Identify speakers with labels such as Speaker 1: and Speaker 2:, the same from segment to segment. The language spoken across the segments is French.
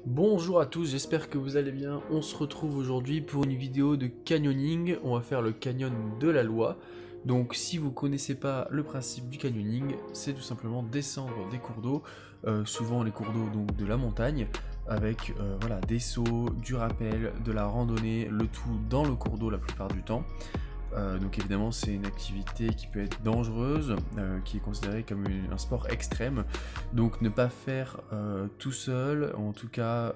Speaker 1: Bonjour à tous, j'espère que vous allez bien. On se retrouve aujourd'hui pour une vidéo de canyoning. On va faire le canyon de la loi. Donc si vous connaissez pas le principe du canyoning, c'est tout simplement descendre des cours d'eau, souvent les cours d'eau donc de la montagne, avec voilà, des sauts, du rappel, de la randonnée, le tout dans le cours d'eau la plupart du temps. Donc évidemment c'est une activité qui peut être dangereuse, qui est considérée comme un sport extrême, donc ne pas faire tout seul, en tout cas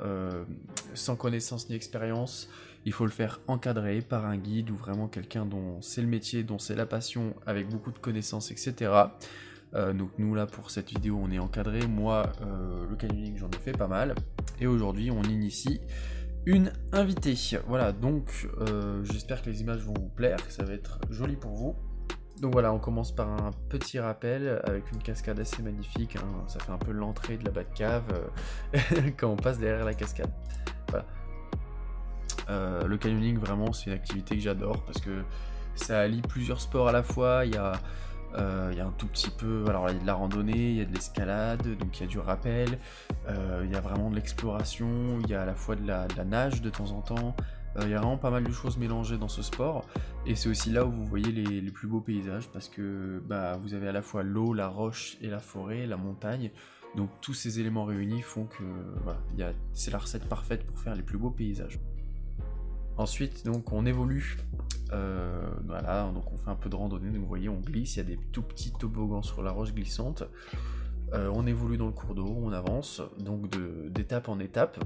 Speaker 1: sans connaissance ni expérience. Il faut le faire encadré par un guide ou vraiment quelqu'un dont c'est le métier, dont c'est la passion, avec beaucoup de connaissances, etc. Donc nous là pour cette vidéo on est encadré, moi le canyoning j'en ai fait pas mal, et aujourd'hui on initie une invitée. Voilà, donc j'espère que les images vont vous plaire, que ça va être joli pour vous. Donc voilà, on commence par un petit rappel avec une cascade assez magnifique, hein. Ça fait un peu l'entrée de la Batcave quand on passe derrière la cascade. Voilà. Le canyoning, vraiment, c'est une activité que j'adore parce que ça allie plusieurs sports à la fois. Il y a un tout petit peu, alors il y a de la randonnée, il y a de l'escalade, donc il y a du rappel, il y a vraiment de l'exploration, il y a à la fois de la nage de temps en temps, il y a vraiment pas mal de choses mélangées dans ce sport, et c'est aussi là où vous voyez les plus beaux paysages, parce que bah, vous avez à la fois l'eau, la roche et la forêt, la montagne, donc tous ces éléments réunis font que voilà, c'est la recette parfaite pour faire les plus beaux paysages. Ensuite, donc on évolue, voilà, donc on fait un peu de randonnée, donc vous voyez on glisse, il y a des tout petits toboggans sur la roche glissante, on évolue dans le cours d'eau, on avance, donc d'étape en étape,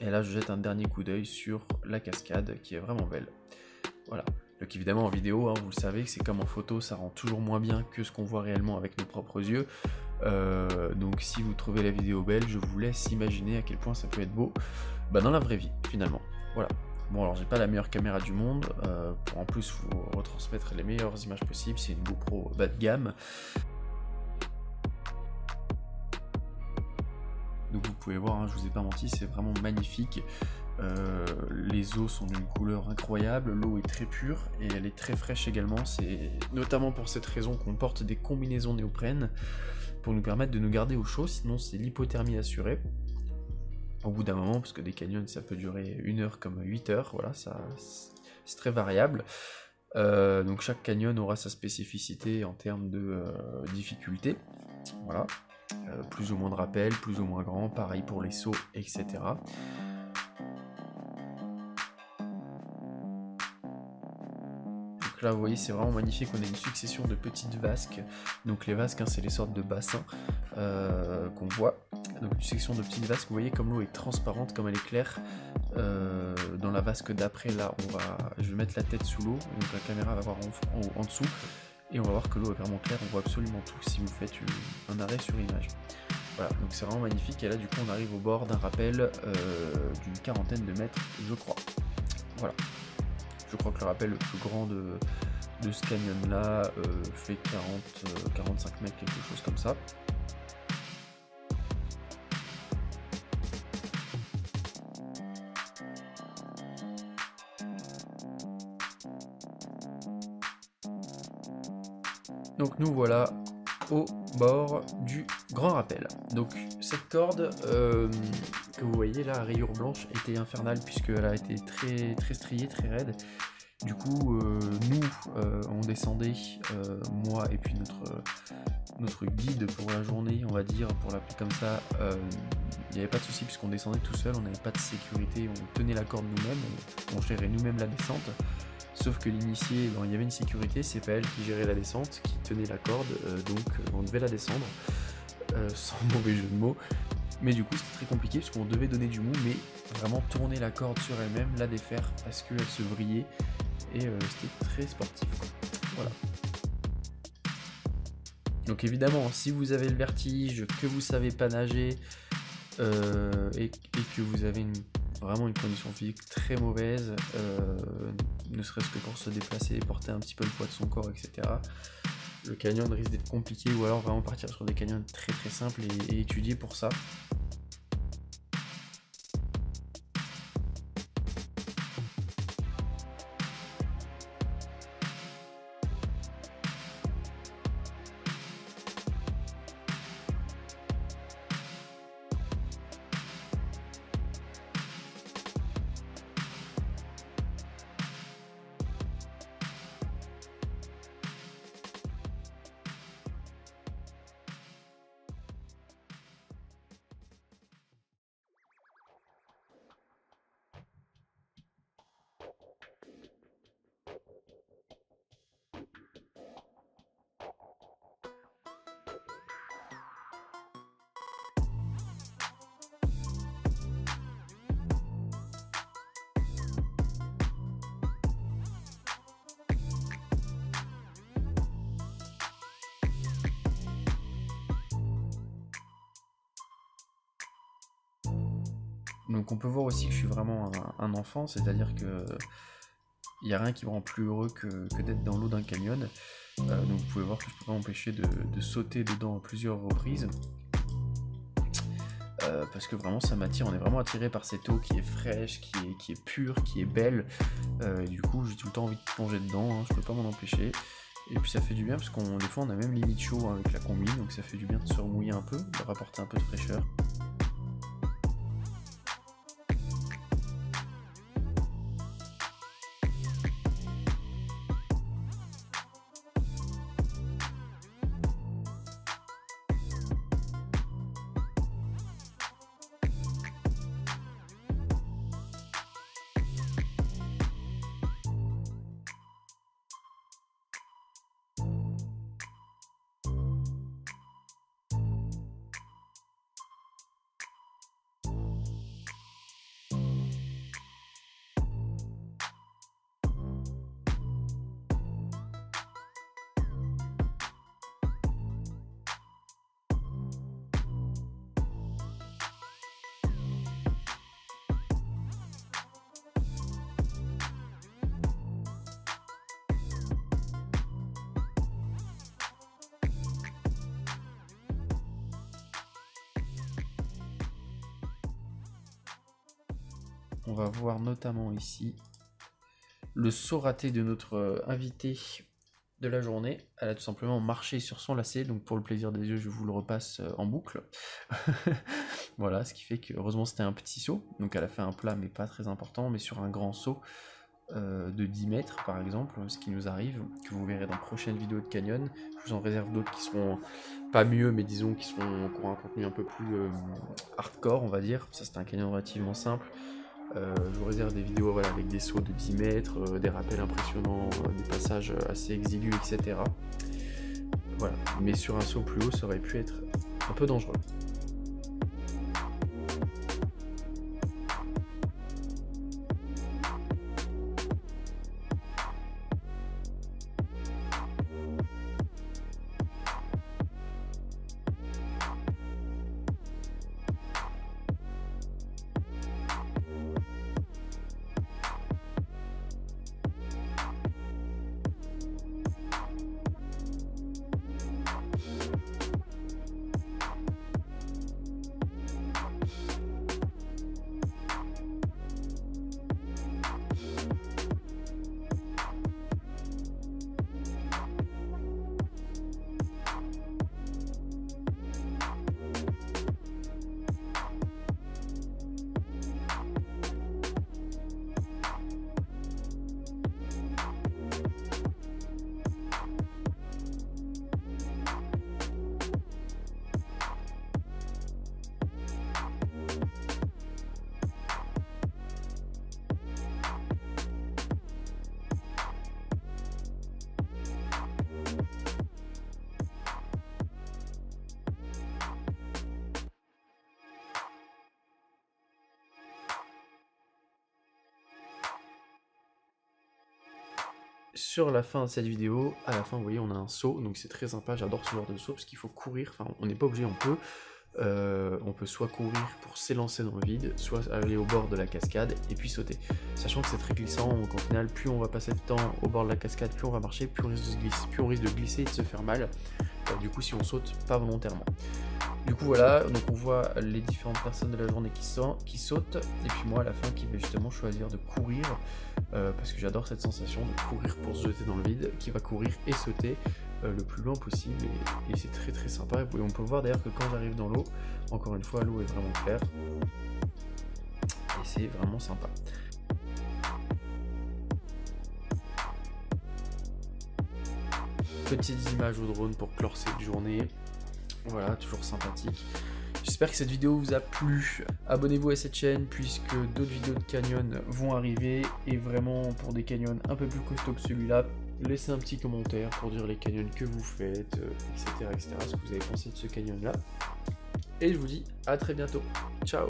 Speaker 1: et là je jette un dernier coup d'œil sur la cascade qui est vraiment belle, voilà. Donc évidemment en vidéo, hein, vous le savez que c'est comme en photo, ça rend toujours moins bien que ce qu'on voit réellement avec nos propres yeux, donc si vous trouvez la vidéo belle, je vous laisse imaginer à quel point ça peut être beau, bah, dans la vraie vie finalement. Voilà. Bon alors j'ai pas la meilleure caméra du monde, pour en plus vous retransmettre les meilleures images possibles, c'est une GoPro bas de gamme. Donc vous pouvez voir, hein, je vous ai pas menti, c'est vraiment magnifique. Les eaux sont d'une couleur incroyable, l'eau est très pure et elle est très fraîche également, c'est notamment pour cette raison qu'on porte des combinaisons néoprène pour nous permettre de nous garder au chaud, sinon c'est l'hypothermie assurée. Au bout d'un moment, parce que des canyons ça peut durer 1 heure comme 8 heures, voilà, ça c'est très variable. Donc chaque canyon aura sa spécificité en termes de difficulté, voilà, plus ou moins de rappel, plus ou moins grand, pareil pour les sauts, etc. Donc là vous voyez c'est vraiment magnifique, on a une succession de petites vasques, donc les vasques hein, c'est les sortes de bassins qu'on voit. Donc une section de petites vasques, vous voyez comme l'eau est transparente, comme elle est claire. Dans la vasque d'après là, je vais mettre la tête sous l'eau, donc la caméra va voir en dessous, et on va voir que l'eau est vraiment claire, on voit absolument tout si vous faites un arrêt sur image. Voilà, donc c'est vraiment magnifique, et là du coup on arrive au bord d'un rappel d'une quarantaine de mètres, je crois. Voilà, je crois que le rappel le plus grand de ce canyon là fait 45 mètres, quelque chose comme ça. Donc nous voilà au bord du grand rappel. Donc cette corde que vous voyez là à rayures blanches était infernale puisqu'elle a été très striée, très raide. Du coup on descendait, moi et puis notre guide pour la journée, on va dire, pour l'appeler comme ça, il n'y avait pas de souci puisqu'on descendait tout seul, on n'avait pas de sécurité, on tenait la corde nous-mêmes, on gérait nous-mêmes la descente. Sauf que l'initié, bon, il y avait une sécurité, c'est pas elle qui gérait la descente, qui tenait la corde, donc on devait la descendre, sans mauvais jeu de mots. Mais du coup c'était très compliqué parce qu'on devait donner du mou, mais vraiment tourner la corde sur elle-même, la défaire parce qu'elle se vrillait, et c'était très sportif, quoi. Voilà. Donc évidemment, si vous avez le vertige, que vous savez pas nager, et que vous avez vraiment une condition physique très mauvaise, ne serait-ce que pour se déplacer, porter un petit peu le poids de son corps, etc. Le canyon risque d'être compliqué, ou alors vraiment partir sur des canyons très très simples et étudier pour ça. Donc on peut voir aussi que je suis vraiment un enfant, c'est-à-dire que il n'y a rien qui me rend plus heureux que d'être dans l'eau d'un canyon. Donc vous pouvez voir que je ne peux pas m'empêcher de sauter dedans à plusieurs reprises. Parce que vraiment ça m'attire, on est vraiment attiré par cette eau qui est fraîche, qui est pure, qui est belle. Et du coup j'ai tout le temps envie de plonger dedans, hein, je peux pas m'en empêcher. Et puis ça fait du bien parce qu'on des fois on a même limite chaud avec la combi, donc ça fait du bien de se remouiller un peu, de rapporter un peu de fraîcheur. On va voir notamment ici le saut raté de notre invitée de la journée. Elle a tout simplement marché sur son lacet, donc pour le plaisir des yeux, je vous le repasse en boucle. Voilà, ce qui fait que heureusement c'était un petit saut, donc elle a fait un plat mais pas très important, mais sur un grand saut de 10 mètres par exemple, ce qui nous arrive, que vous verrez dans prochaines vidéos de canyon. Je vous en réserve d'autres qui seront pas mieux, mais disons qui auront un contenu un peu plus hardcore, on va dire. Ça c'est un canyon relativement simple. Je vous réserve des vidéos voilà, avec des sauts de 10 mètres, des rappels impressionnants, des passages assez exigus, etc. Voilà, mais sur un saut plus haut, ça aurait pu être un peu dangereux. Sur la fin de cette vidéo, à la fin vous voyez on a un saut, donc c'est très sympa, j'adore ce genre de saut parce qu'il faut courir, enfin on n'est pas obligé, on peut soit courir pour s'élancer dans le vide, soit aller au bord de la cascade et puis sauter. Sachant que c'est très glissant, donc au final plus on va passer de temps au bord de la cascade, plus on va marcher, plus on risque de glisser et de se faire mal, du coup si on saute pas volontairement. Du coup voilà, donc on voit les différentes personnes de la journée qui sautent, et puis moi à la fin qui vais justement choisir de courir, parce que j'adore cette sensation de courir pour se jeter dans le vide, qui va courir et sauter le plus loin possible, et c'est très très sympa. Et on peut voir d'ailleurs que quand j'arrive dans l'eau, encore une fois l'eau est vraiment claire, et c'est vraiment sympa. Petites images au drone pour clore cette journée. Voilà, toujours sympathique. J'espère que cette vidéo vous a plu. Abonnez-vous à cette chaîne puisque d'autres vidéos de canyon vont arriver. Et vraiment pour des canyons un peu plus costauds que celui-là, laissez un petit commentaire pour dire les canyons que vous faites, etc., etc. Ce que vous avez pensé de ce canyon-là. Et je vous dis à très bientôt. Ciao!